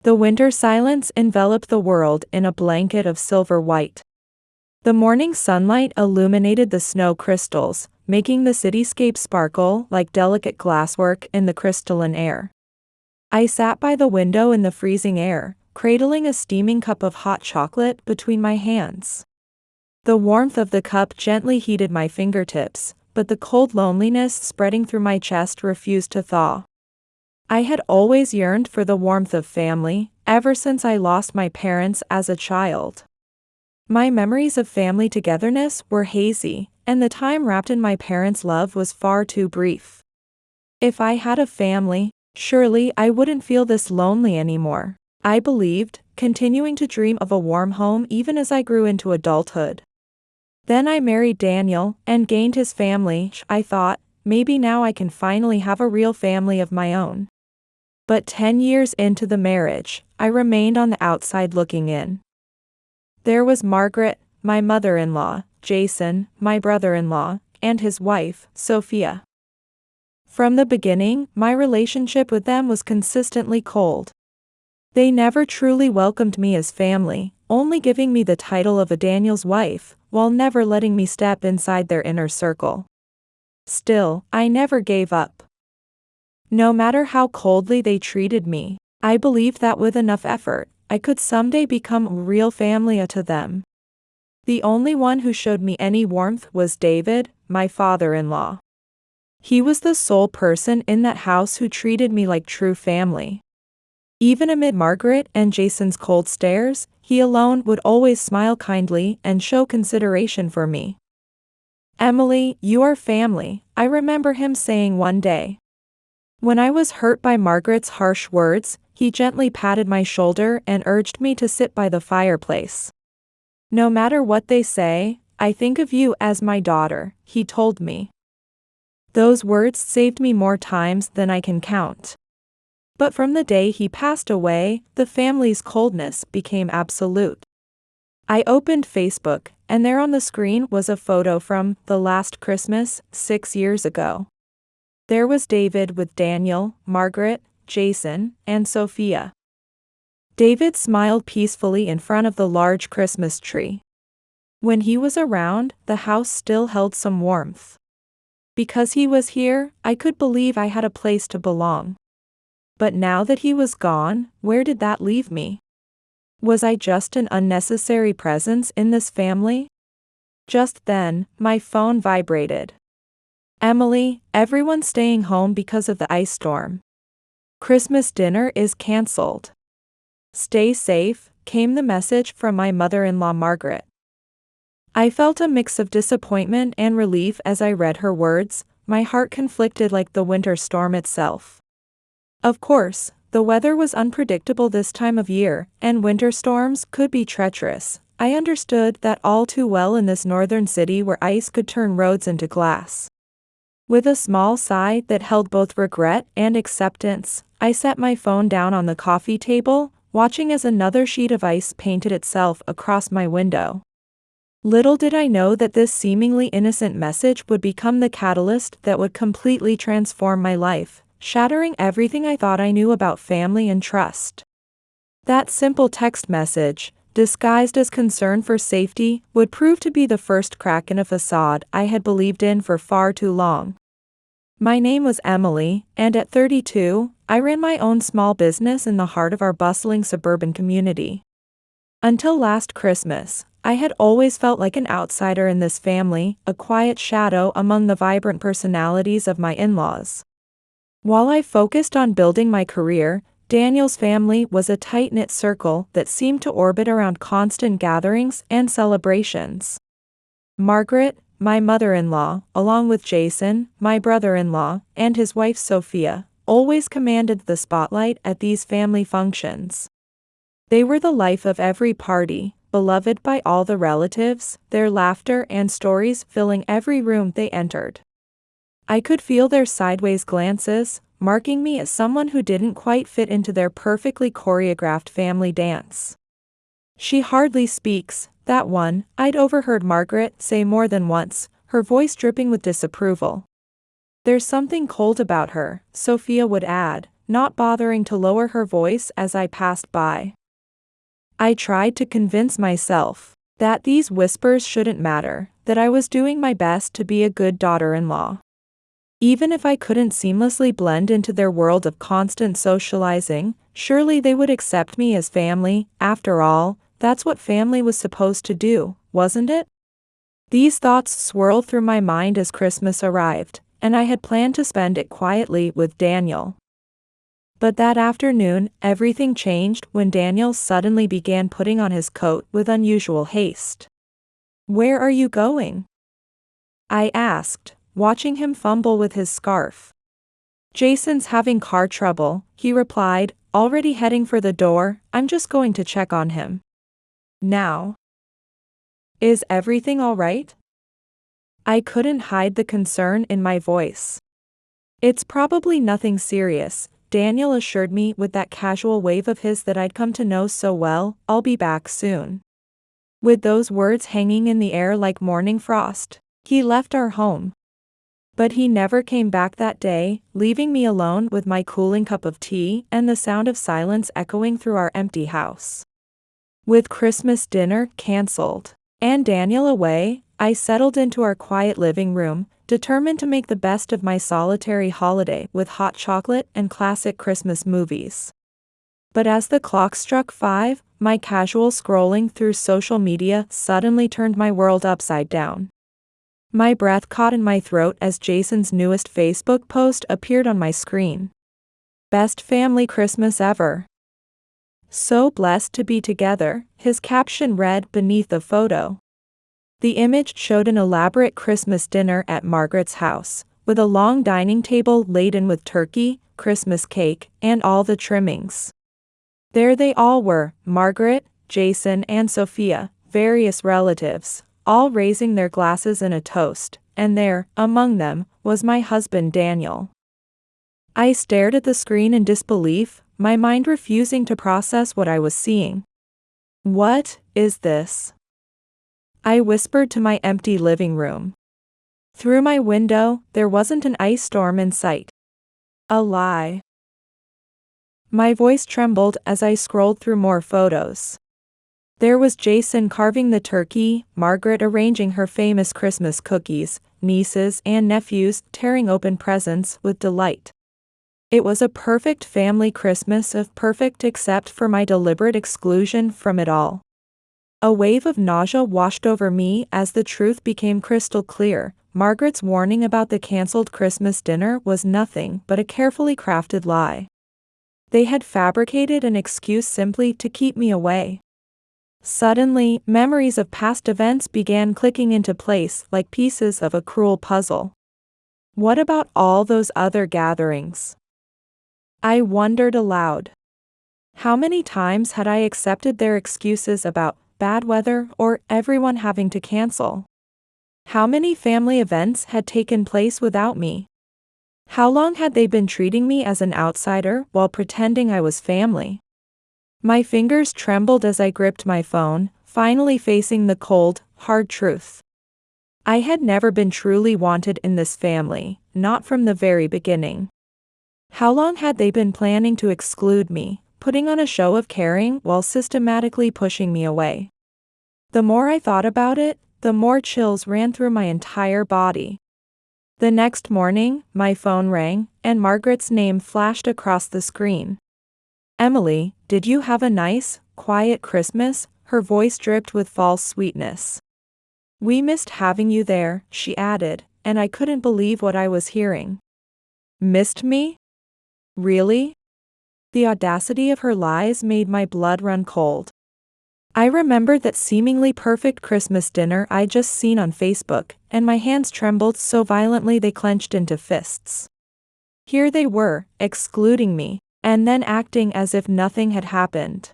The winter silence enveloped the world in a blanket of silver white. The morning sunlight illuminated the snow crystals, making the cityscape sparkle like delicate glasswork in the crystalline air. I sat by the window in the freezing air, cradling a steaming cup of hot chocolate between my hands. The warmth of the cup gently heated my fingertips, but the cold loneliness spreading through my chest refused to thaw. I had always yearned for the warmth of family, ever since I lost my parents as a child. My memories of family togetherness were hazy, and the time wrapped in my parents' love was far too brief. If I had a family, surely I wouldn't feel this lonely anymore, I believed, continuing to dream of a warm home even as I grew into adulthood. Then I married Daniel and gained his family. I thought, maybe now I can finally have a real family of my own. But 10 years into the marriage, I remained on the outside looking in. There was Margaret, my mother-in-law, Jason, my brother-in-law, and his wife, Sophia. From the beginning, my relationship with them was consistently cold. They never truly welcomed me as family, only giving me the title of a Daniel's wife, while never letting me step inside their inner circle. Still, I never gave up. No matter how coldly they treated me, I believed that with enough effort, I could someday become a real family to them. The only one who showed me any warmth was David, my father-in-law. He was the sole person in that house who treated me like true family. Even amid Margaret and Jason's cold stares, he alone would always smile kindly and show consideration for me. "Emily, you are family," I remember him saying one day. When I was hurt by Margaret's harsh words, he gently patted my shoulder and urged me to sit by the fireplace. "No matter what they say, I think of you as my daughter," he told me. Those words saved me more times than I can count. But from the day he passed away, the family's coldness became absolute. I opened Facebook, and there on the screen was a photo from the last Christmas, 6 years ago. There was David with Daniel, Margaret, Jason, and Sophia. David smiled peacefully in front of the large Christmas tree. When he was around, the house still held some warmth. Because he was here, I could believe I had a place to belong. But now that he was gone, where did that leave me? Was I just an unnecessary presence in this family? Just then, my phone vibrated. "Emily, everyone's staying home because of the ice storm. Christmas dinner is cancelled. Stay safe," came the message from my mother-in-law Margaret. I felt a mix of disappointment and relief as I read her words, my heart conflicted like the winter storm itself. Of course, the weather was unpredictable this time of year, and winter storms could be treacherous. I understood that all too well in this northern city where ice could turn roads into glass. With a small sigh that held both regret and acceptance, I set my phone down on the coffee table, watching as another sheet of ice painted itself across my window. Little did I know that this seemingly innocent message would become the catalyst that would completely transform my life, shattering everything I thought I knew about family and trust. That simple text message, disguised as concern for safety, would prove to be the first crack in a facade I had believed in for far too long. My name was Emily, and at 32, I ran my own small business in the heart of our bustling suburban community. Until last Christmas, I had always felt like an outsider in this family, a quiet shadow among the vibrant personalities of my in-laws. While I focused on building my career, Daniel's family was a tight-knit circle that seemed to orbit around constant gatherings and celebrations. Margaret, my mother-in-law, along with Jason, my brother-in-law, and his wife Sophia, always commanded the spotlight at these family functions. They were the life of every party, beloved by all the relatives, their laughter and stories filling every room they entered. I could feel their sideways glances, marking me as someone who didn't quite fit into their perfectly choreographed family dance. "She hardly speaks," that one, I'd overheard Margaret say more than once, her voice dripping with disapproval. "There's something cold about her," Sophia would add, not bothering to lower her voice as I passed by. I tried to convince myself that these whispers shouldn't matter, that I was doing my best to be a good daughter-in-law. Even if I couldn't seamlessly blend into their world of constant socializing, surely they would accept me as family. After all, that's what family was supposed to do, wasn't it? These thoughts swirled through my mind as Christmas arrived, and I had planned to spend it quietly with Daniel. But that afternoon, everything changed when Daniel suddenly began putting on his coat with unusual haste. "Where are you going?" I asked, watching him fumble with his scarf. "Jason's having car trouble," he replied, already heading for the door. "I'm just going to check on him." Now. Is everything all right? I couldn't hide the concern in my voice. "It's probably nothing serious," Daniel assured me with that casual wave of his that I'd come to know so well. "I'll be back soon." With those words hanging in the air like morning frost, he left our home. But he never came back that day, leaving me alone with my cooling cup of tea and the sound of silence echoing through our empty house. With Christmas dinner canceled and Daniel away, I settled into our quiet living room, determined to make the best of my solitary holiday with hot chocolate and classic Christmas movies. But as the clock struck 5, my casual scrolling through social media suddenly turned my world upside down. My breath caught in my throat as Jason's newest Facebook post appeared on my screen. "Best family Christmas ever. So blessed to be together," his caption read beneath the photo. The image showed an elaborate Christmas dinner at Margaret's house, with a long dining table laden with turkey, Christmas cake, and all the trimmings. There they all were, Margaret, Jason, and Sophia, various relatives, all raising their glasses in a toast, and there, among them, was my husband Daniel. I stared at the screen in disbelief, my mind refusing to process what I was seeing. "What is this?" I whispered to my empty living room. Through my window, there wasn't an ice storm in sight. A lie. My voice trembled as I scrolled through more photos. There was Jason carving the turkey, Margaret arranging her famous Christmas cookies, nieces and nephews tearing open presents with delight. It was a perfect family Christmas, of perfect except for my deliberate exclusion from it all. A wave of nausea washed over me as the truth became crystal clear. Margaret's warning about the cancelled Christmas dinner was nothing but a carefully crafted lie. They had fabricated an excuse simply to keep me away. Suddenly, memories of past events began clicking into place like pieces of a cruel puzzle. What about all those other gatherings? I wondered aloud. How many times had I accepted their excuses about bad weather or everyone having to cancel? How many family events had taken place without me? How long had they been treating me as an outsider while pretending I was family? My fingers trembled as I gripped my phone, finally facing the cold, hard truth. I had never been truly wanted in this family, not from the very beginning. How long had they been planning to exclude me, putting on a show of caring while systematically pushing me away? The more I thought about it, the more chills ran through my entire body. The next morning, my phone rang, and Margaret's name flashed across the screen. "Emily, did you have a nice, quiet Christmas?" Her voice dripped with false sweetness. "We missed having you there," she added, and I couldn't believe what I was hearing. Missed me? Really? The audacity of her lies made my blood run cold. I remembered that seemingly perfect Christmas dinner I'd just seen on Facebook, and my hands trembled so violently they clenched into fists. Here they were, excluding me, and then acting as if nothing had happened.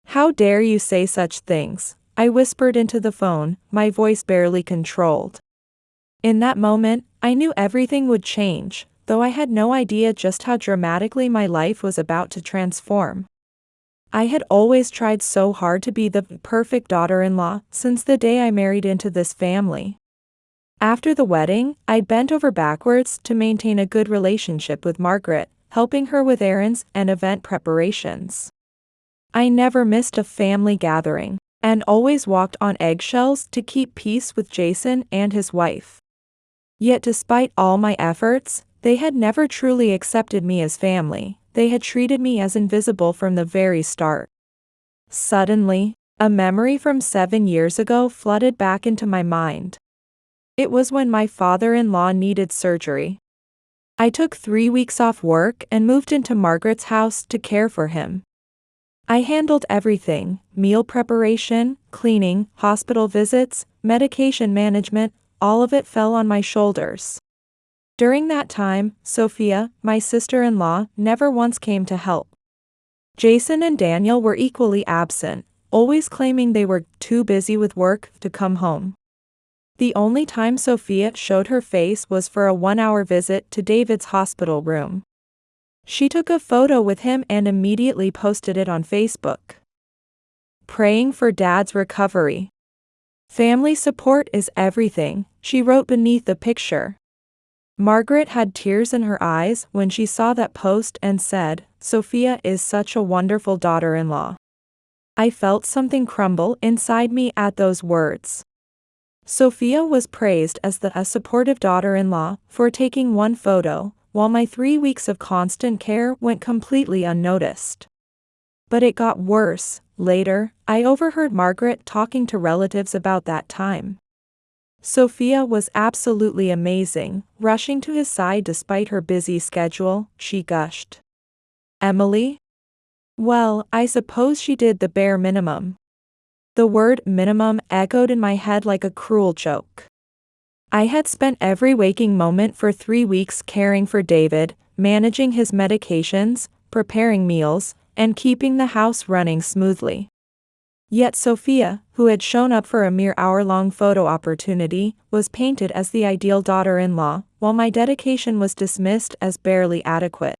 "How dare you say such things?" I whispered into the phone, my voice barely controlled. In that moment, I knew everything would change, though I had no idea just how dramatically my life was about to transform. I had always tried so hard to be the perfect daughter-in-law since the day I married into this family. After the wedding, I'd bent over backwards to maintain a good relationship with Margaret, helping her with errands and event preparations. I never missed a family gathering, and always walked on eggshells to keep peace with Jason and his wife. Yet despite all my efforts, they had never truly accepted me as family. They had treated me as invisible from the very start. Suddenly, a memory from 7 years ago flooded back into my mind. It was when my father-in-law needed surgery. I took 3 weeks off work and moved into Margaret's house to care for him. I handled everything: meal preparation, cleaning, hospital visits, medication management. All of it fell on my shoulders. During that time, Sophia, my sister-in-law, never once came to help. Jason and Daniel were equally absent, always claiming they were too busy with work to come home. The only time Sophia showed her face was for a 1-hour visit to David's hospital room. She took a photo with him and immediately posted it on Facebook. Praying for Dad's recovery. Family support is everything, she wrote beneath the picture. Margaret had tears in her eyes when she saw that post and said, "Sophia is such a wonderful daughter-in-law." I felt something crumble inside me at those words. Sophia was praised as a supportive daughter-in-law for taking one photo, while my 3 weeks of constant care went completely unnoticed. But it got worse. Later, I overheard Margaret talking to relatives about that time. Sophia was absolutely amazing, rushing to his side despite her busy schedule, she gushed. Emily? Well, I suppose she did the bare minimum. The word minimum echoed in my head like a cruel joke. I had spent every waking moment for 3 weeks caring for David, managing his medications, preparing meals, and keeping the house running smoothly. Yet Sophia, who had shown up for a mere hour-long photo opportunity, was painted as the ideal daughter-in-law, while my dedication was dismissed as barely adequate.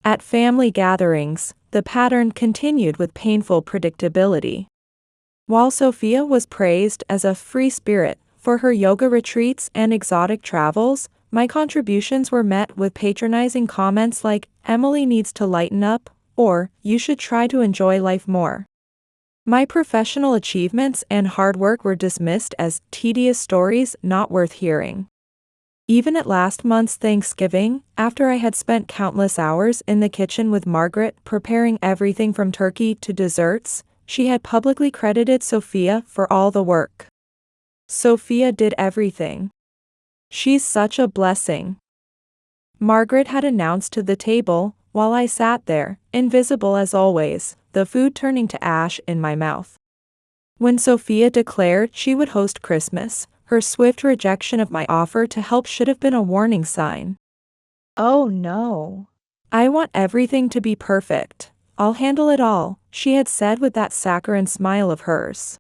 At family gatherings, the pattern continued with painful predictability. While Sophia was praised as a free spirit for her yoga retreats and exotic travels, my contributions were met with patronizing comments like, "Emily needs to lighten up," or, "You should try to enjoy life more." My professional achievements and hard work were dismissed as tedious stories not worth hearing. Even at last month's Thanksgiving, after I had spent countless hours in the kitchen with Margaret preparing everything from turkey to desserts, she had publicly credited Sophia for all the work. "Sophia did everything. She's such a blessing," Margaret had announced to the table, while I sat there, invisible as always, the food turning to ash in my mouth. When Sophia declared she would host Christmas, her swift rejection of my offer to help should have been a warning sign. "Oh no. I want everything to be perfect. I'll handle it all," she had said with that saccharine smile of hers.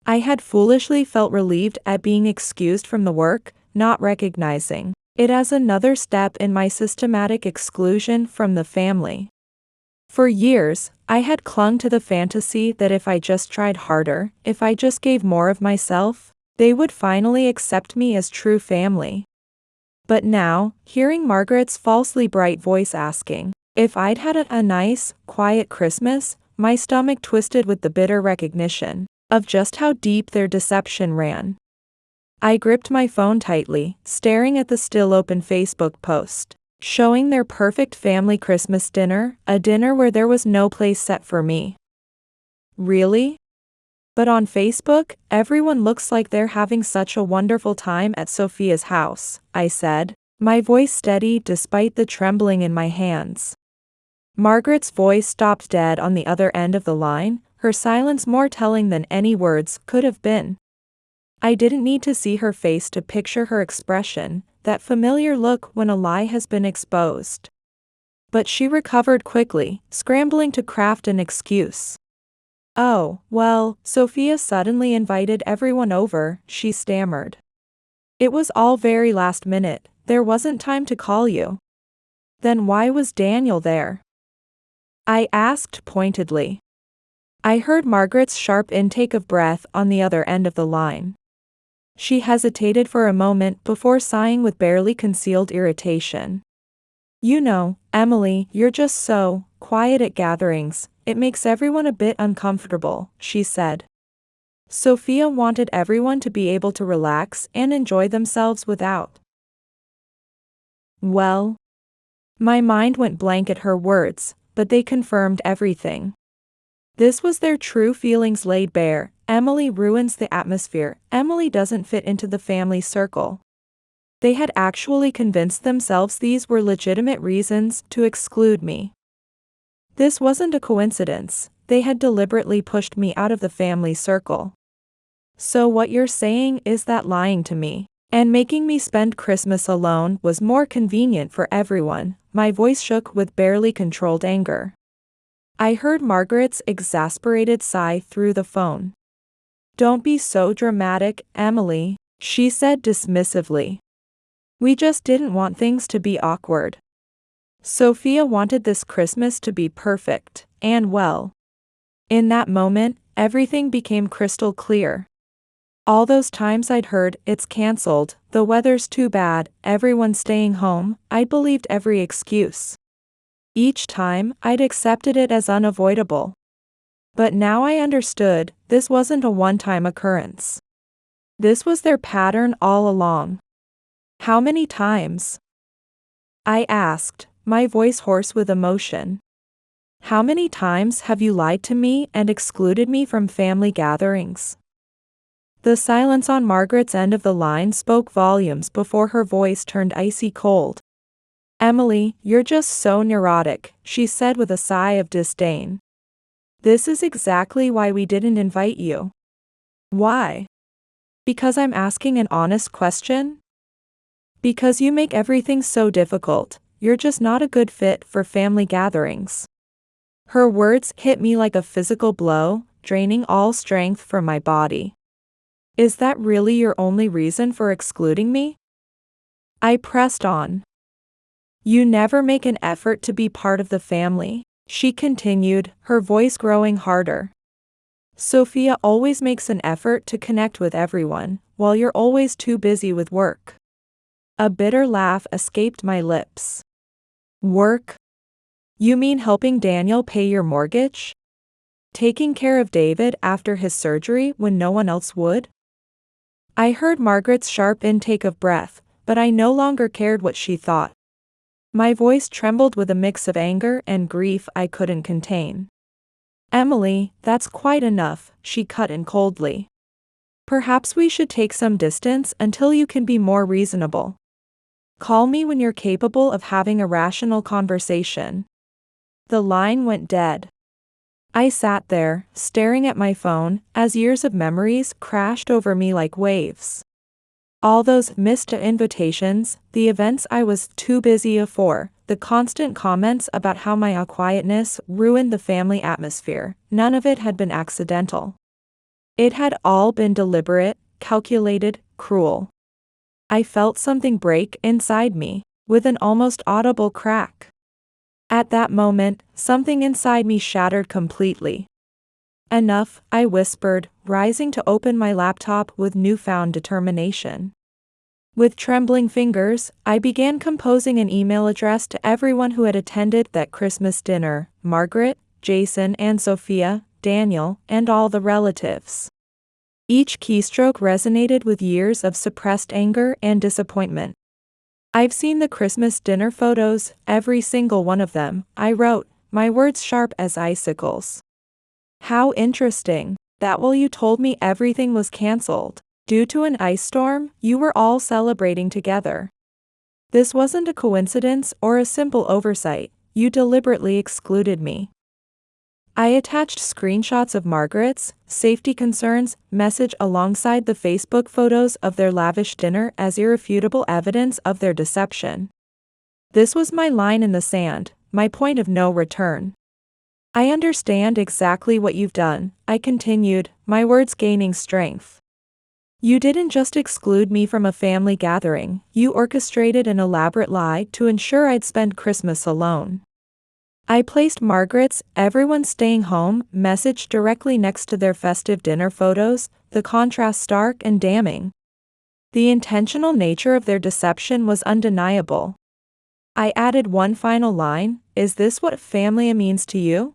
I had foolishly felt relieved at being excused from the work, not recognizing it as another step in my systematic exclusion from the family. For years, I had clung to the fantasy that if I just tried harder, if I just gave more of myself, they would finally accept me as true family. But now, hearing Margaret's falsely bright voice asking if I'd had a nice, quiet Christmas, my stomach twisted with the bitter recognition of just how deep their deception ran. I gripped my phone tightly, staring at the still-open Facebook post, showing their perfect family Christmas dinner, a dinner where there was no place set for me. Really? But on Facebook, everyone looks like they're having such a wonderful time at Sophia's house, I said, my voice steady despite the trembling in my hands. Margaret's voice stopped dead on the other end of the line, her silence more telling than any words could have been. I didn't need to see her face to picture her expression, that familiar look when a lie has been exposed. But she recovered quickly, scrambling to craft an excuse. "Oh, well, Sophia suddenly invited everyone over," she stammered. "It was all very last minute, there wasn't time to call you." "Then why was Daniel there?" I asked pointedly. I heard Margaret's sharp intake of breath on the other end of the line. She hesitated for a moment before sighing with barely concealed irritation. You know, Emily, you're just so quiet at gatherings. It makes everyone a bit uncomfortable, she said. Sophia wanted everyone to be able to relax and enjoy themselves without. Well, my mind went blank at her words, but they confirmed everything. This was their true feelings laid bare. Emily ruins the atmosphere. Emily doesn't fit into the family circle. They had actually convinced themselves these were legitimate reasons to exclude me. This wasn't a coincidence. They had deliberately pushed me out of the family circle. So what you're saying is that lying to me and making me spend Christmas alone was more convenient for everyone. My voice shook with barely controlled anger. I heard Margaret's exasperated sigh through the phone. Don't be so dramatic, Emily, she said dismissively. We just didn't want things to be awkward. Sophia wanted this Christmas to be perfect, and well. In that moment, everything became crystal clear. All those times I'd heard, it's cancelled, the weather's too bad, everyone's staying home, I'd believed every excuse. Each time, I'd accepted it as unavoidable. But now I understood, this wasn't a one-time occurrence. This was their pattern all along. How many times? I asked, my voice hoarse with emotion. How many times have you lied to me and excluded me from family gatherings? The silence on Margaret's end of the line spoke volumes before her voice turned icy cold. Emily, you're just so neurotic, she said with a sigh of disdain. This is exactly why we didn't invite you. Why? Because I'm asking an honest question? Because you make everything so difficult, you're just not a good fit for family gatherings. Her words hit me like a physical blow, draining all strength from my body. Is that really your only reason for excluding me? I pressed on. You never make an effort to be part of the family, she continued, her voice growing harder. Sophia always makes an effort to connect with everyone, while you're always too busy with work. A bitter laugh escaped my lips. Work? You mean helping Daniel pay your mortgage? Taking care of David after his surgery when no one else would? I heard Margaret's sharp intake of breath, but I no longer cared what she thought. My voice trembled with a mix of anger and grief I couldn't contain. Emily, that's quite enough, she cut in coldly. Perhaps we should take some distance until you can be more reasonable. Call me when you're capable of having a rational conversation. The line went dead. I sat there, staring at my phone, as years of memories crashed over me like waves. All those missed invitations, the events I was too busy for, the constant comments about how my quietness ruined the family atmosphere, none of it had been accidental. It had all been deliberate, calculated, cruel. I felt something break inside me, with an almost audible crack. At that moment, something inside me shattered completely. Enough, I whispered, rising to open my laptop with newfound determination. With trembling fingers, I began composing an email address to everyone who had attended that Christmas dinner: Margaret, Jason and Sophia, Daniel, and all the relatives. Each keystroke resonated with years of suppressed anger and disappointment. I've seen the Christmas dinner photos, every single one of them, I wrote, my words sharp as icicles. How interesting, that while you told me everything was cancelled due to an ice storm, you were all celebrating together. This wasn't a coincidence or a simple oversight, you deliberately excluded me. I attached screenshots of Margaret's safety concerns message alongside the Facebook photos of their lavish dinner as irrefutable evidence of their deception. This was my line in the sand, my point of no return. I understand exactly what you've done, I continued, my words gaining strength. You didn't just exclude me from a family gathering, you orchestrated an elaborate lie to ensure I'd spend Christmas alone. I placed Margaret's "everyone's staying home" message directly next to their festive dinner photos, the contrast stark and damning. The intentional nature of their deception was undeniable. I added one final line, "Is this what family means to you?"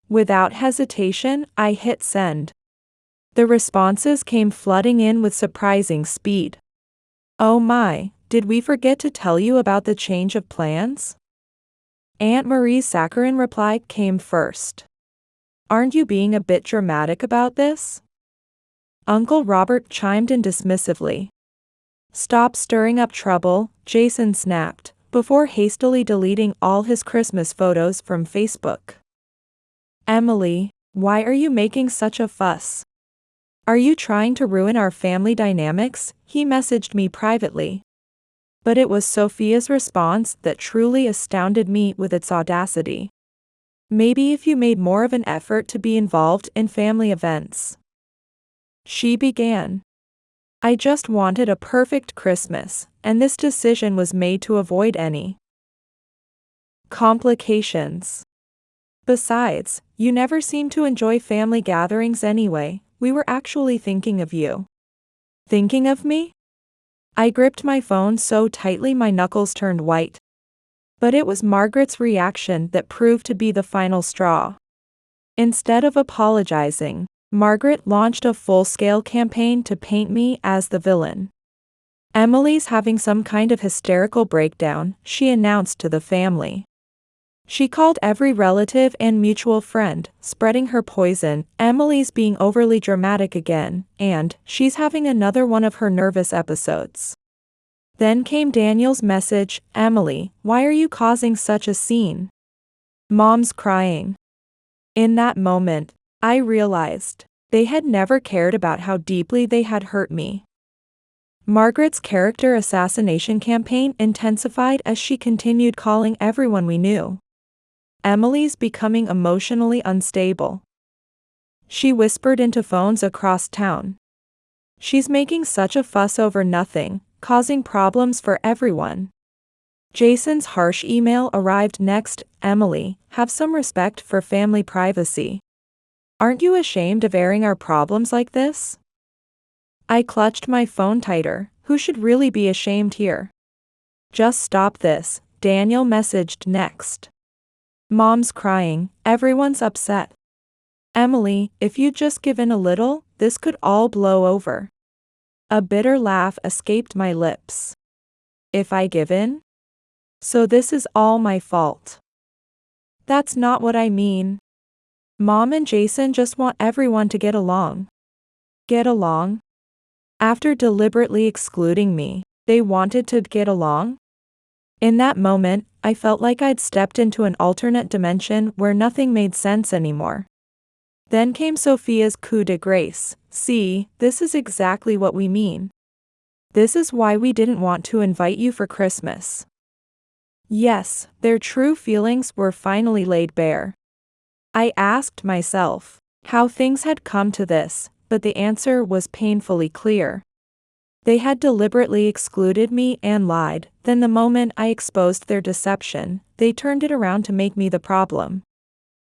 Without hesitation, I hit send. The responses came flooding in with surprising speed. "Oh my, did we forget to tell you about the change of plans?" Aunt Marie's saccharine reply came first. "Aren't you being a bit dramatic about this?" Uncle Robert chimed in dismissively. "Stop stirring up trouble," Jason snapped, before hastily deleting all his Christmas photos from Facebook. "Emily, why are you making such a fuss? Are you trying to ruin our family dynamics?" he messaged me privately. But it was Sophia's response that truly astounded me with its audacity. "Maybe if you made more of an effort to be involved in family events." She began. "I just wanted a perfect Christmas, and this decision was made to avoid any complications. Besides, you never seem to enjoy family gatherings anyway. We were actually thinking of you." "Thinking of me?" I gripped my phone so tightly my knuckles turned white. But it was Margaret's reaction that proved to be the final straw. Instead of apologizing, Margaret launched a full-scale campaign to paint me as the villain. "Emily's having some kind of hysterical breakdown," she announced to the family. She called every relative and mutual friend, spreading her poison. "Emily's being overly dramatic again, and she's having another one of her nervous episodes." Then came Daniel's message, "Emily, why are you causing such a scene? Mom's crying." In that moment, I realized they had never cared about how deeply they had hurt me. Margaret's character assassination campaign intensified as she continued calling everyone we knew. "Emily's becoming emotionally unstable," she whispered into phones across town. "She's making such a fuss over nothing, causing problems for everyone." Jason's harsh email arrived next. "Emily, have some respect for family privacy. Aren't you ashamed of airing our problems like this?" I clutched my phone tighter. Who should really be ashamed here? "Just stop this," Daniel messaged next. "Mom's crying, everyone's upset. Emily, if you'd just given a little, this could all blow over." A bitter laugh escaped my lips. "If I give in? So this is all my fault?" "That's not what I mean. Mom and Jason just want everyone to get along." Get along? After deliberately excluding me, they wanted to get along? In that moment, I felt like I'd stepped into an alternate dimension where nothing made sense anymore. Then came Sophia's coup de grace. "See, this is exactly what we mean. This is why we didn't want to invite you for Christmas." Yes, their true feelings were finally laid bare. I asked myself how things had come to this, but the answer was painfully clear. They had deliberately excluded me and lied. Then the moment I exposed their deception, they turned it around to make me the problem.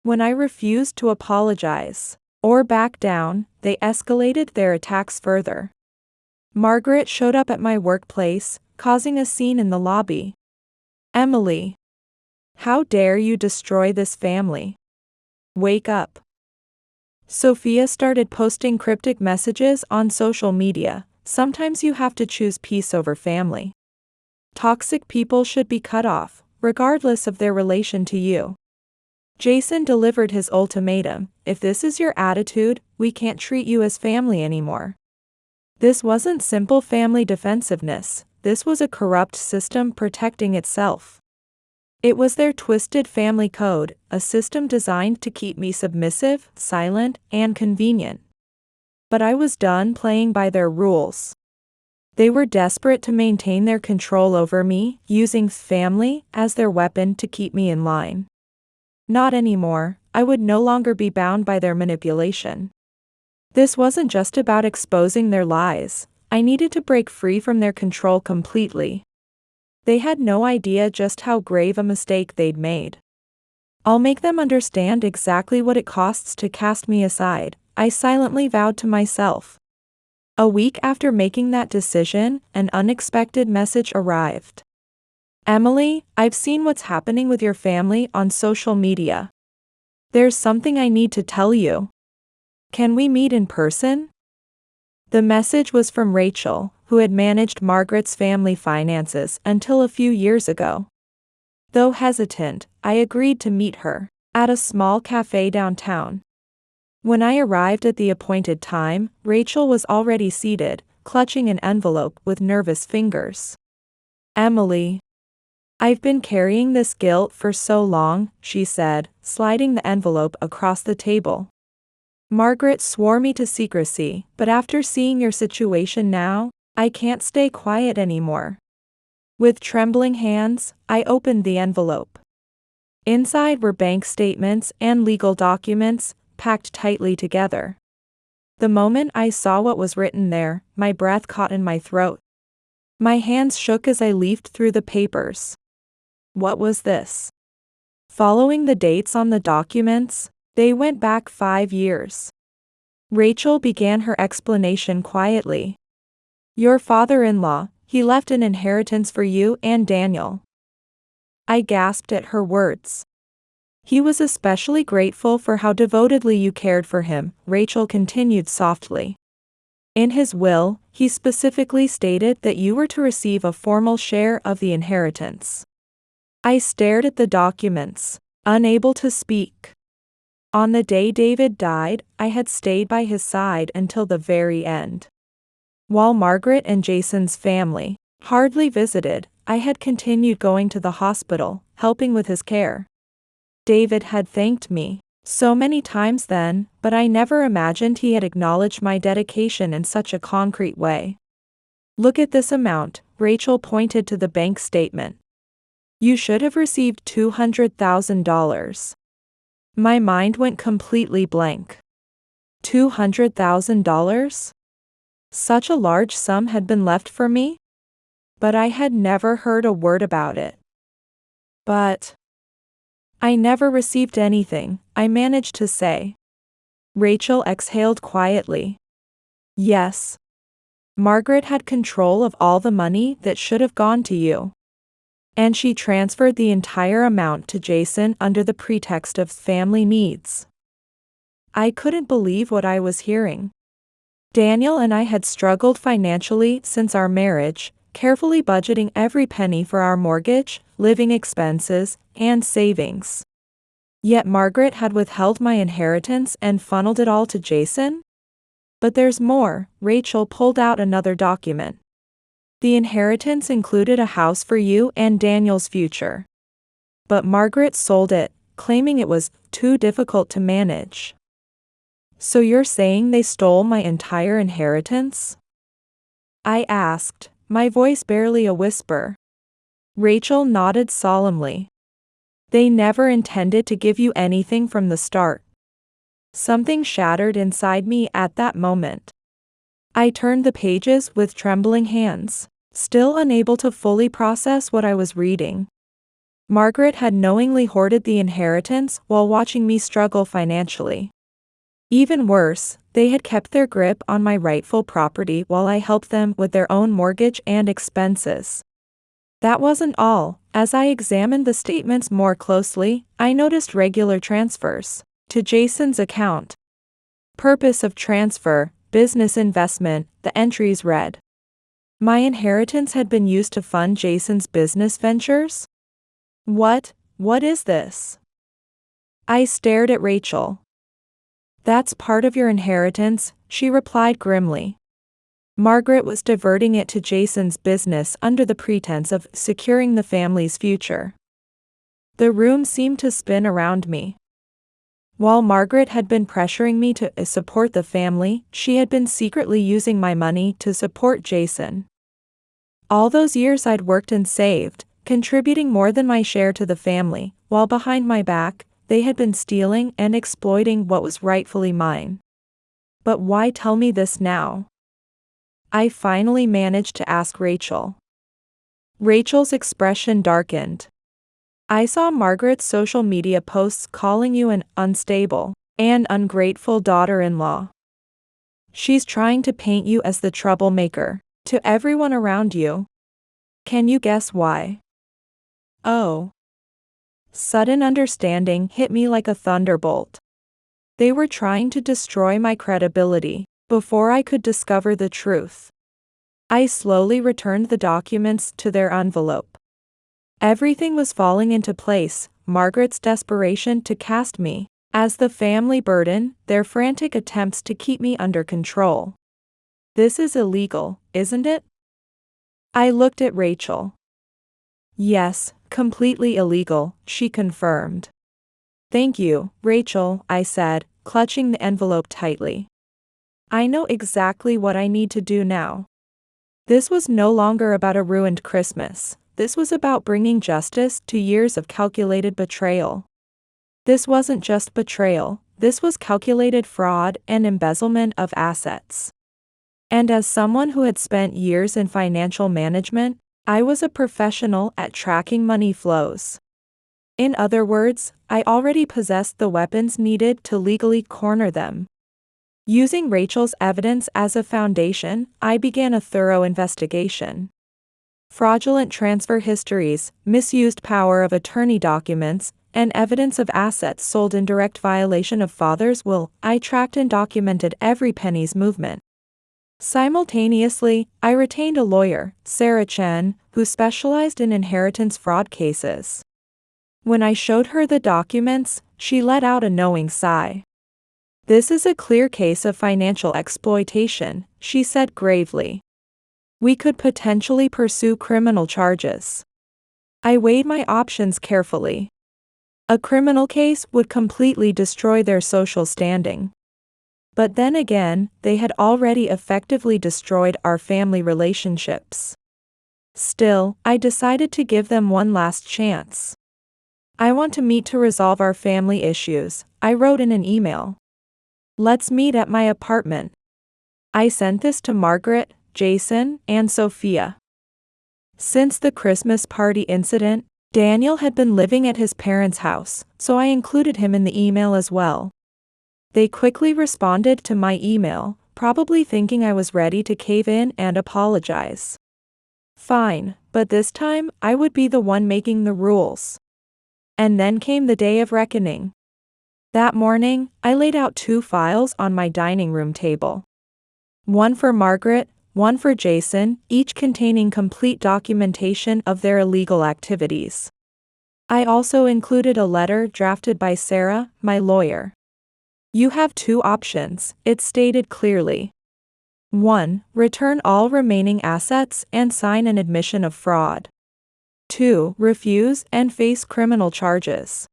When I refused to apologize or back down, they escalated their attacks further. Margaret showed up at my workplace, causing a scene in the lobby. "Emily, how dare you destroy this family? Wake up." Sophia started posting cryptic messages on social media. "Sometimes you have to choose peace over family. Toxic people should be cut off, regardless of their relation to you." Jason delivered his ultimatum: "If this is your attitude, we can't treat you as family anymore." This wasn't simple family defensiveness, this was a corrupt system protecting itself. It was their twisted family code, a system designed to keep me submissive, silent, and convenient. But I was done playing by their rules. They were desperate to maintain their control over me, using family as their weapon to keep me in line. Not anymore. I would no longer be bound by their manipulation. This wasn't just about exposing their lies. I needed to break free from their control completely. They had no idea just how grave a mistake they'd made. "I'll make them understand exactly what it costs to cast me aside," I silently vowed to myself. A week after making that decision, an unexpected message arrived. Emily, I've seen what's happening with your family on social media. There's something I need to tell you. Can we meet in person? The message was from Rachel, who had managed Margaret's family finances until a few years ago. Though hesitant, I agreed to meet her at a small cafe downtown. When I arrived at the appointed time, Rachel was already seated, clutching an envelope with nervous fingers. Emily. I've been carrying this guilt for so long, she said, sliding the envelope across the table. Margaret swore me to secrecy, but after seeing your situation now, I can't stay quiet anymore. With trembling hands, I opened the envelope. Inside were bank statements and legal documents, packed tightly together. The moment I saw what was written there, my breath caught in my throat. My hands shook as I leafed through the papers. What was this? Following the dates on the documents, they went back 5 years. Rachel began her explanation quietly. Your father-in-law, he left an inheritance for you and Daniel. I gasped at her words. He was especially grateful for how devotedly you cared for him, Rachel continued softly. In his will, he specifically stated that you were to receive a formal share of the inheritance. I stared at the documents, unable to speak. On the day David died, I had stayed by his side until the very end. While Margaret and Jason's family hardly visited, I had continued going to the hospital, helping with his care. David had thanked me so many times then, but I never imagined he had acknowledged my dedication in such a concrete way. Look at this amount, Rachel pointed to the bank statement. You should have received $200,000. My mind went completely blank. $200,000? Such a large sum had been left for me? But I had never heard a word about it. But I never received anything, I managed to say. Rachel exhaled quietly. Yes. Margaret had control of all the money that should have gone to you. And she transferred the entire amount to Jason under the pretext of family needs. I couldn't believe what I was hearing. Daniel and I had struggled financially since our marriage, carefully budgeting every penny for our mortgage, living expenses, and savings. Yet Margaret had withheld my inheritance and funneled it all to Jason? But there's more, Rachel pulled out another document. The inheritance included a house for you and Daniel's future. But Margaret sold it, claiming it was too difficult to manage. So you're saying they stole my entire inheritance? I asked, my voice barely a whisper. Rachel nodded solemnly. They never intended to give you anything from the start. Something shattered inside me at that moment. I turned the pages with trembling hands, still unable to fully process what I was reading. Margaret had knowingly hoarded the inheritance while watching me struggle financially. Even worse, they had kept their grip on my rightful property while I helped them with their own mortgage and expenses. That wasn't all. As I examined the statements more closely, I noticed regular transfers to Jason's account. Purpose of transfer, business investment, the entries read. My inheritance had been used to fund Jason's business ventures? What is this? I stared at Rachel. That's part of your inheritance, she replied grimly. Margaret was diverting it to Jason's business under the pretense of securing the family's future. The room seemed to spin around me. While Margaret had been pressuring me to support the family, she had been secretly using my money to support Jason. All those years I'd worked and saved, contributing more than my share to the family, while behind my back, they had been stealing and exploiting what was rightfully mine. But why tell me this now? I finally managed to ask Rachel. Rachel's expression darkened. I saw Margaret's social media posts calling you an unstable and ungrateful daughter-in-law. She's trying to paint you as the troublemaker to everyone around you. Can you guess why? Oh. Sudden understanding hit me like a thunderbolt. They were trying to destroy my credibility before I could discover the truth. I slowly returned the documents to their envelope. Everything was falling into place: Margaret's desperation to cast me as the family burden, their frantic attempts to keep me under control. This is illegal, isn't it? I looked at Rachel. Yes, completely illegal, she confirmed. Thank you, Rachel, I said, clutching the envelope tightly. I know exactly what I need to do now. This was no longer about a ruined Christmas. This was about bringing justice to years of calculated betrayal. This wasn't just betrayal, this was calculated fraud and embezzlement of assets. And as someone who had spent years in financial management, I was a professional at tracking money flows. In other words, I already possessed the weapons needed to legally corner them. Using Rachel's evidence as a foundation, I began a thorough investigation. Fraudulent transfer histories, misused power of attorney documents, and evidence of assets sold in direct violation of father's will. I tracked and documented every penny's movement. Simultaneously, I retained a lawyer, Sarah Chen, who specialized in inheritance fraud cases. When I showed her the documents, she let out a knowing sigh. This is a clear case of financial exploitation, she said gravely. We could potentially pursue criminal charges. I weighed my options carefully. A criminal case would completely destroy their social standing. But then again, they had already effectively destroyed our family relationships. Still, I decided to give them one last chance. I want to meet to resolve our family issues, I wrote in an email. Let's meet at my apartment. I sent this to Margaret, Jason, and Sophia. Since the Christmas party incident, Daniel had been living at his parents' house, so I included him in the email as well. They quickly responded to my email, probably thinking I was ready to cave in and apologize. Fine, but this time, I would be the one making the rules. And then came the day of reckoning. That morning, I laid out 2 files on my dining room table. One for Margaret, one for Jason, each containing complete documentation of their illegal activities. I also included a letter drafted by Sarah, my lawyer. You have 2 options, it stated clearly. 1. Return all remaining assets and sign an admission of fraud. 2. Refuse and face criminal charges.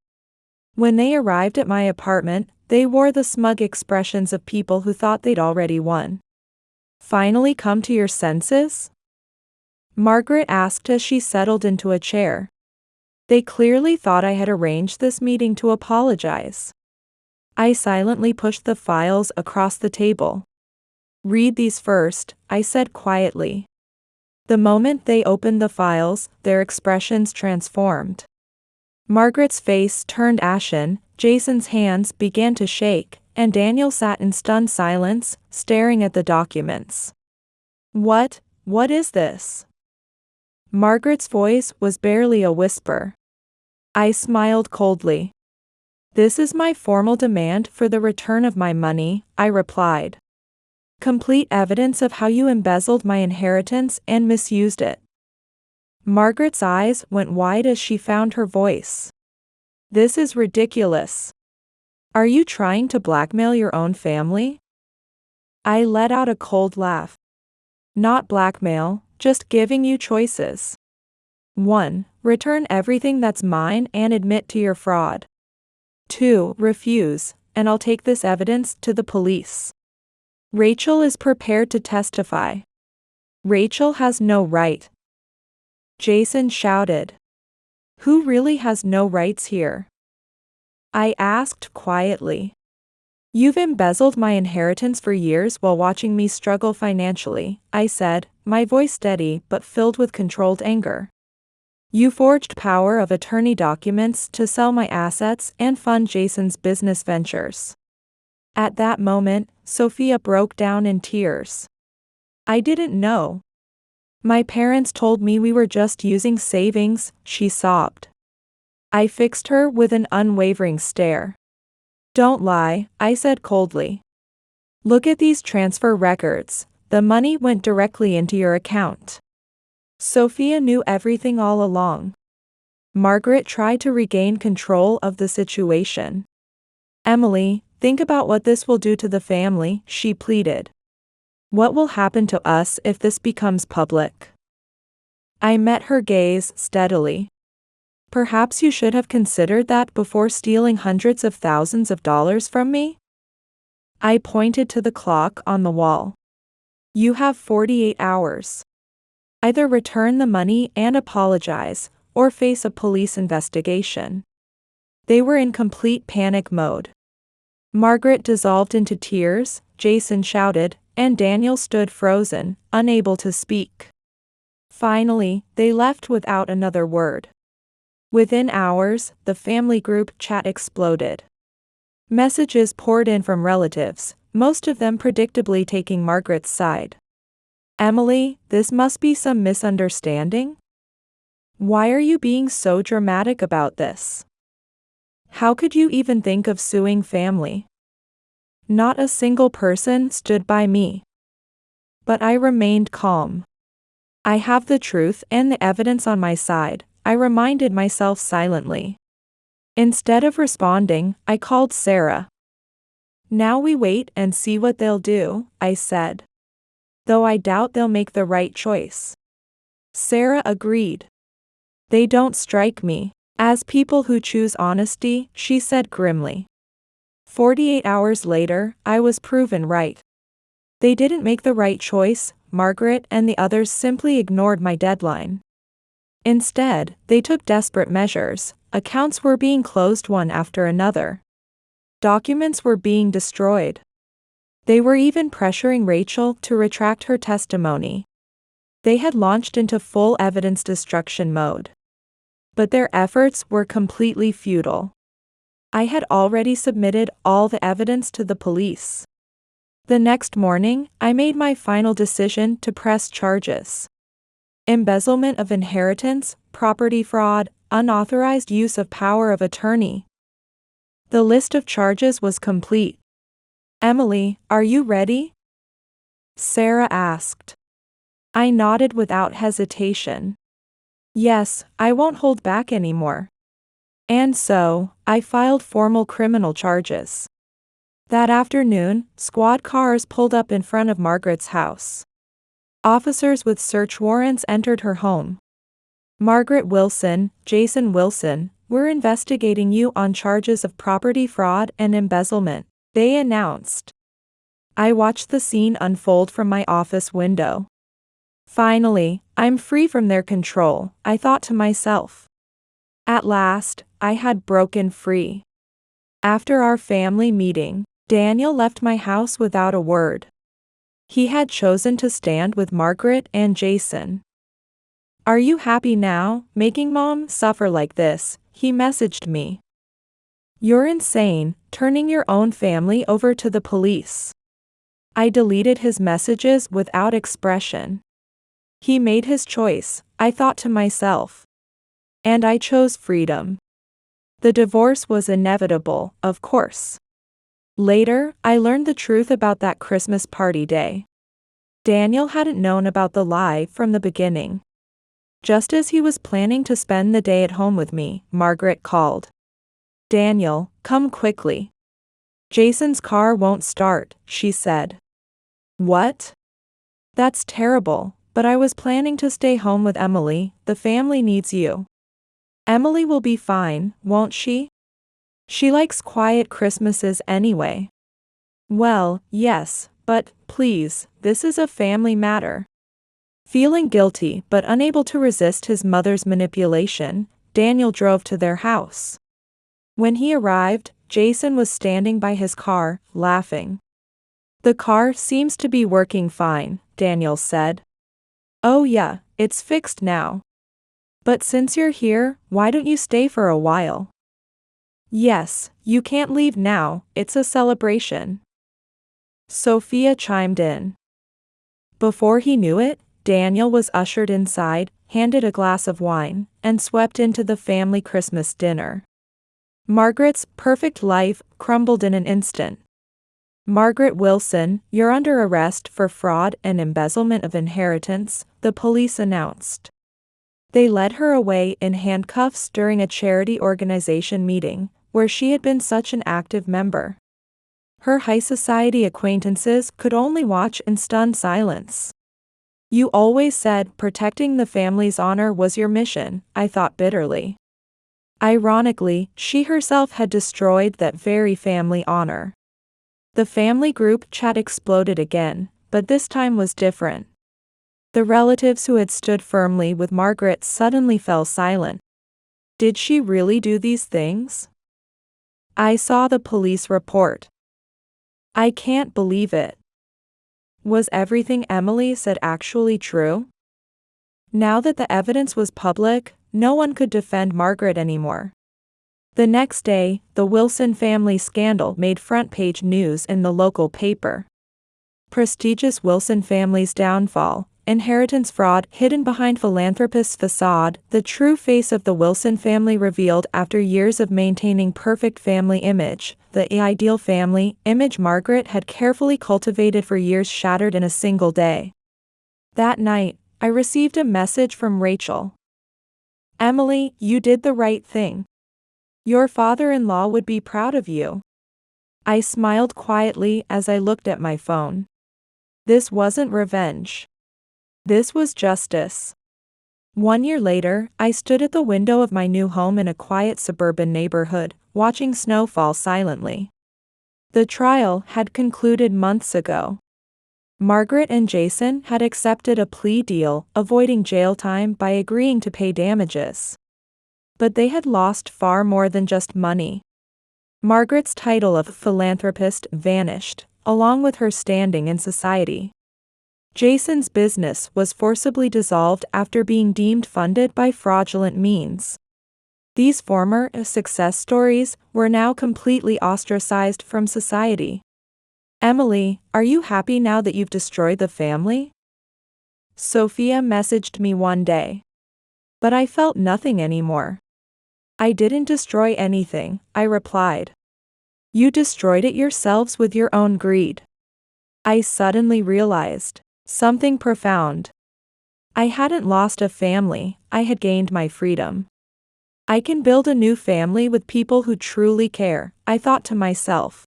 When they arrived at my apartment, they wore the smug expressions of people who thought they'd already won. Finally come to your senses? Margaret asked as she settled into a chair. They clearly thought I had arranged this meeting to apologize. I silently pushed the files across the table. Read these first, I said quietly. The moment they opened the files, their expressions transformed. Margaret's face turned ashen, Jason's hands began to shake, and Daniel sat in stunned silence, staring at the documents. What is this? Margaret's voice was barely a whisper. I smiled coldly. This is my formal demand for the return of my money, I replied. Complete evidence of how you embezzled my inheritance and misused it. Margaret's eyes went wide as she found her voice. This is ridiculous. Are you trying to blackmail your own family? I let out a cold laugh. Not blackmail, just giving you choices. 1. Return everything that's mine and admit to your fraud. 2. Refuse, and I'll take this evidence to the police. Rachel is prepared to testify. Rachel has no right. Jason shouted. Who really has no rights here? I asked quietly. You've embezzled my inheritance for years while watching me struggle financially, I said, my voice steady but filled with controlled anger. You forged power of attorney documents to sell my assets and fund Jason's business ventures. At that moment, Sophia broke down in tears. I didn't know. My parents told me we were just using savings, she sobbed. I fixed her with an unwavering stare. Don't lie, I said coldly. Look at these transfer records. The money went directly into your account. Sophia knew everything all along. Margaret tried to regain control of the situation. Emily, think about what this will do to the family, she pleaded. What will happen to us if this becomes public? I met her gaze steadily. Perhaps you should have considered that before stealing hundreds of thousands of dollars from me? I pointed to the clock on the wall. You have 48 hours. Either return the money and apologize, or face a police investigation. They were in complete panic mode. Margaret dissolved into tears, Jason shouted, and Daniel stood frozen, unable to speak. Finally, they left without another word. Within hours, the family group chat exploded. Messages poured in from relatives, most of them predictably taking Margaret's side. Emily, this must be some misunderstanding? Why are you being so dramatic about this? How could you even think of suing family? Not a single person stood by me. But I remained calm. I have the truth and the evidence on my side, I reminded myself silently. Instead of responding, I called Sarah. Now we wait and see what they'll do, I said. Though I doubt they'll make the right choice. Sarah agreed. They don't strike me as people who choose honesty, she said grimly. 48 hours later, I was proven right. They didn't make the right choice, Margaret and the others simply ignored my deadline. Instead, they took desperate measures. Accounts were being closed one after another. Documents were being destroyed. They were even pressuring Rachel to retract her testimony. They had launched into full evidence destruction mode. But their efforts were completely futile. I had already submitted all the evidence to the police. The next morning, I made my final decision to press charges. Embezzlement of inheritance, property fraud, unauthorized use of power of attorney. The list of charges was complete. Emily, are you ready? Sarah asked. I nodded without hesitation. Yes, I won't hold back anymore. And so, I filed formal criminal charges. That afternoon, squad cars pulled up in front of Margaret's house. Officers with search warrants entered her home. Margaret Wilson, Jason Wilson, we're investigating you on charges of property fraud and embezzlement, they announced. I watched the scene unfold from my office window. Finally, I'm free from their control, I thought to myself. At last, I had broken free. After our family meeting, Daniel left my house without a word. He had chosen to stand with Margaret and Jason. Are you happy now, making Mom suffer like this? He messaged me. You're insane, turning your own family over to the police. I deleted his messages without expression. He made his choice, I thought to myself. And I chose freedom. The divorce was inevitable, of course. Later, I learned the truth about that Christmas party day. Daniel hadn't known about the lie from the beginning. Just as he was planning to spend the day at home with me, Margaret called. Daniel, come quickly. Jason's car won't start, she said. What? That's terrible, but I was planning to stay home with Emily, the family needs you. Emily will be fine, won't she? She likes quiet Christmases anyway. Well, yes, but, please, this is a family matter. Feeling guilty but unable to resist his mother's manipulation, Daniel drove to their house. When he arrived, Jason was standing by his car, laughing. The car seems to be working fine, Daniel said. Oh yeah, it's fixed now. But since you're here, why don't you stay for a while? Yes, you can't leave now, it's a celebration. Sophia chimed in. Before he knew it, Daniel was ushered inside, handed a glass of wine, and swept into the family Christmas dinner. Margaret's perfect life crumbled in an instant. "Margaret Wilson, you're under arrest for fraud and embezzlement of inheritance," the police announced. They led her away in handcuffs during a charity organization meeting, where she had been such an active member. Her high society acquaintances could only watch in stunned silence. "You always said protecting the family's honor was your mission," I thought bitterly. Ironically, she herself had destroyed that very family honor. The family group chat exploded again, but this time was different. The relatives who had stood firmly with Margaret suddenly fell silent. Did she really do these things? I saw the police report. I can't believe it. Was everything Emily said actually true? Now that the evidence was public, no one could defend Margaret anymore. The next day, the Wilson family scandal made front-page news in the local paper. Prestigious Wilson family's downfall, inheritance fraud hidden behind philanthropist's facade, the true face of the Wilson family revealed after years of maintaining perfect family image, the ideal family image Margaret had carefully cultivated for years shattered in a single day. That night, I received a message from Rachel. "Emily, you did the right thing. Your father-in-law would be proud of you." I smiled quietly as I looked at my phone. This wasn't revenge. This was justice. 1 year later, I stood at the window of my new home in a quiet suburban neighborhood, watching snow fall silently. The trial had concluded months ago. Margaret and Jason had accepted a plea deal, avoiding jail time by agreeing to pay damages. But they had lost far more than just money. Margaret's title of philanthropist vanished, along with her standing in society. Jason's business was forcibly dissolved after being deemed funded by fraudulent means. These former success stories were now completely ostracized from society. "Emily, are you happy now that you've destroyed the family?" Sophia messaged me one day. But I felt nothing anymore. "I didn't destroy anything," I replied. "You destroyed it yourselves with your own greed." I suddenly realized something profound. I hadn't lost a family, I had gained my freedom. I can build a new family with people who truly care, I thought to myself.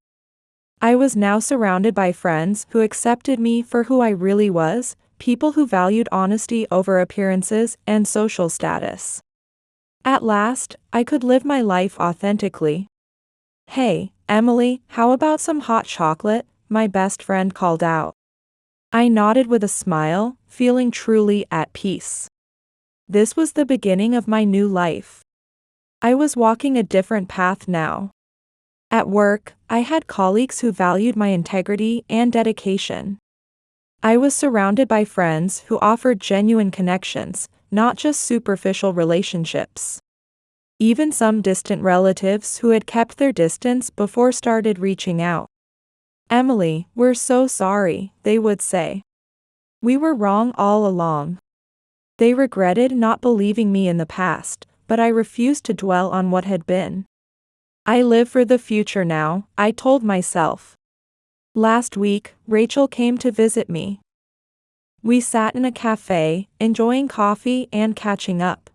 I was now surrounded by friends who accepted me for who I really was, people who valued honesty over appearances and social status. At last, I could live my life authentically. "Hey, Emily, how about some hot chocolate?" my best friend called out. I nodded with a smile, feeling truly at peace. This was the beginning of my new life. I was walking a different path now. At work, I had colleagues who valued my integrity and dedication. I was surrounded by friends who offered genuine connections, not just superficial relationships. Even some distant relatives who had kept their distance before started reaching out. "Emily, we're so sorry," they would say. "We were wrong all along." They regretted not believing me in the past, but I refused to dwell on what had been. I live for the future now, I told myself. Last week, Rachel came to visit me. We sat in a cafe, enjoying coffee and catching up.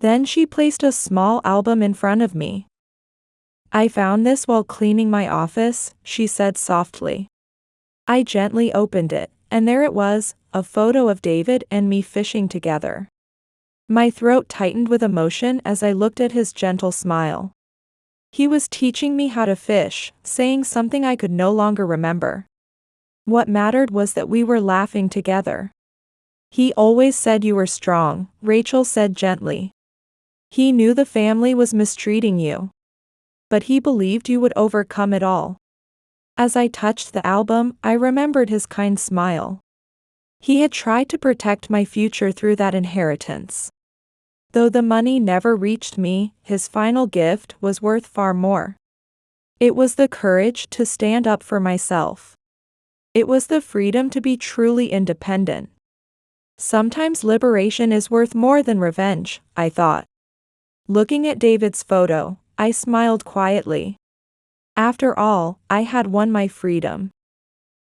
Then she placed a small album in front of me. "I found this while cleaning my office," she said softly. I gently opened it, and there it was, a photo of David and me fishing together. My throat tightened with emotion as I looked at his gentle smile. He was teaching me how to fish, saying something I could no longer remember. What mattered was that we were laughing together. "He always said you were strong," Rachel said gently. "He knew the family was mistreating you. But he believed you would overcome it all." As I touched the album, I remembered his kind smile. He had tried to protect my future through that inheritance. Though the money never reached me, his final gift was worth far more. It was the courage to stand up for myself. It was the freedom to be truly independent. Sometimes liberation is worth more than revenge, I thought. Looking at David's photo, I smiled quietly. After all, I had won my freedom.